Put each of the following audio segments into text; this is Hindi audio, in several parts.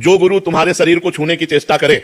जो गुरु तुम्हारे शरीर को छूने की चेष्टा करे,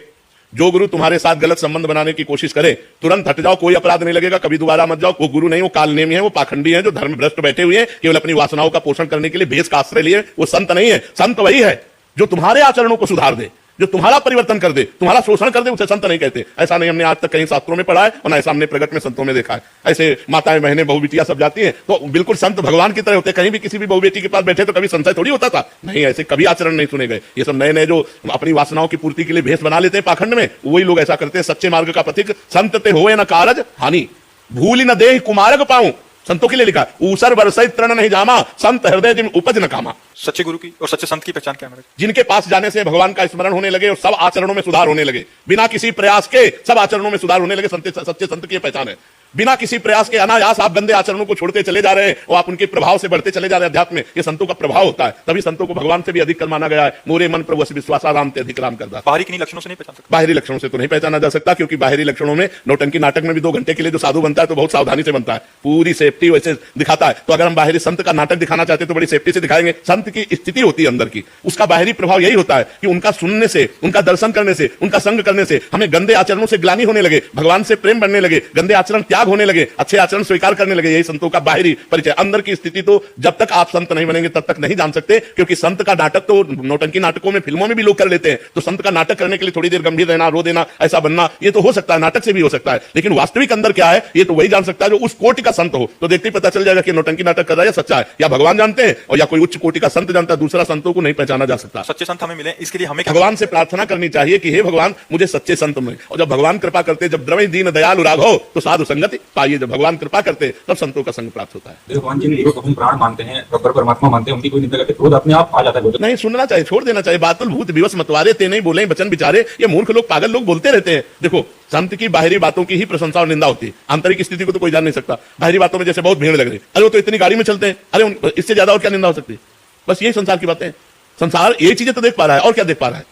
जो गुरु तुम्हारे साथ गलत संबंध बनाने की कोशिश करे, तुरंत हट जाओ, कोई अपराध नहीं लगेगा, कभी दोबारा मत जाओ। वो गुरु नहीं, वो कालनेमी है, वो पाखंडी है, जो धर्म भ्रष्ट बैठे हुए हैं, केवल अपनी वासनाओं का पोषण करने के लिए भेष का आश्रय लिए। वो संत नहीं है। संत वही है जो तुम्हारे आचरणों को सुधार दे, जो तुम्हारा परिवर्तन कर दे, तुम्हारा शोषण कर दे, उसे संत नहीं कहते। ऐसा नहीं हमने आज तक कहीं शास्त्रों में पढ़ा है और ना ऐसा हमने प्रगट में संतों में देखा है। ऐसे माताएं बहनें बहु बेटियां सब जाती हैं तो बिल्कुल संत भगवान की तरह होते। कहीं भी किसी भी बहु बेटी के पास बैठे तो कभी संशय थोड़ी होता था। नहीं, ऐसे कभी आचरण नहीं सुने गए। ये सब नए नए जो अपनी वासनाओं की पूर्ति के लिए भेष बना लेते हैं पाखंड में, वही लोग ऐसा करते हैं। सच्चे मार्ग का पथिक संत ते होए न कारज हानि, भूल न देह कुमारक पाऊं। संतों के लिए लिखा, ऊसर बरसई तृण नहीं जामा, संत हृदय जिम उपज न कामा। सच्चे गुरु की और सच्चे संत की पहचान क्या है? जिनके पास जाने से भगवान का स्मरण होने लगे और सब आचरणों में सुधार होने लगे, बिना किसी प्रयास के सब आचरणों में सुधार होने लगे, सच्चे संत की पहचान है। बिना किसी प्रयास के अनायास आप गंदे आचरणों को छोड़ते चले जा रहे हैं और आप उनके प्रभाव से बढ़ते चले जा रहे हैं। अध्यात्म में ये संतों का प्रभाव होता है, तभी संतों को भगवान से भी अधिक कर माना गया है। मोरे मन प्रभु विश्वासा राम ते अधिक राम करता। बाहरी किन्हीं लक्षणों से नहीं पहचान सकते? बाहरी लक्षणों से तो नहीं पहचाना जा सकता, क्योंकि बाहरी लक्षणों में नौटंकी नाटक में भी 2 घंटे के लिए जो साधु बनता है तो बहुत सावधानी से बनता है, पूरी सेफ्टी वैसे दिखाता है। तो अगर हम बाहरी संत का नाटक दिखाना चाहते हैं तो बड़ी सेफ्टी से दिखाएंगे। संत की स्थिति होती है अंदर की, उसका बाहरी प्रभाव यही होता है कि उनका सुनने से, उनका दर्शन करने से, उनका संग करने से हमें गंदे आचरणों से ग्लानि होने लगे, भगवान से प्रेम बढ़ने लगे, गंदे आचरण त्याग होने लगे, अच्छे आचरण स्वीकार करने लगे। यही संतों का बाहरी परिचय। अंदर की स्थिति तो जब तक आप संत नहीं बनेंगे तब तक नहीं जान सकते, क्योंकि संत का नाटक तो नौटंकी नाटकों में, फिल्मों में भी लोग कर लेते हैं। तो संत का नाटक करने के लिए थोड़ी देर गंभीर रहना, रो देना, ऐसा बनना, ये तो हो सकता है, नाटक से भी हो सकता है। लेकिन वास्तविक अंदर क्या है ये तो वही जान सकता है जो उस कोटि का संत हो। तो देखते ही पता चल जाएगा कि नौटंकी नाटक कर रहा है या सच्चा है, या भगवान जानते हैं और या कोई उच्च कोटि का संत जानता है। दूसरा संतों को नहीं पहचाना जा सकता। सच्चे संत हमें मिले, इसके लिए हमें भगवान से प्रार्थना करनी चाहिए कि हे भगवान मुझे सच्चे संत मिले। और जब भगवान कृपा करते, जब द्रवई दीन दयालु राघव, तो साधु संगति पाइए। जब भगवान कृपा करते तब संतों का संग प्राप्त होता है। भगवान जी को हम प्राण मानते हैं, परमात्मा मानते हैं, उनकी कोई निंदा करते क्रोध अपने आप आ जाता है। नहीं सुनना चाहिए, छोड़ देना चाहिए। बातुल भूत विवश मतवारे ते नहीं बोले वचन विचारे, ये मूर्ख लोग, पागल लोग बोलते रहते हैं। देखो, संत की बाहरी बातों की ही प्रशंसा और निंदा होती है, आंतरिक स्थिति को तो कोई जान नहीं सकता। बाहरी बातों में जैसे बहुत भीड़ लग रही, अरे वो तो इतनी गाड़ी में चलते हैं, अरे इससे ज्यादा और क्या निंदा हो सकती है। बस यही संसार की बातें हैं। संसार ये चीजें तो देख पा रहा है और क्या देख पा रहा है।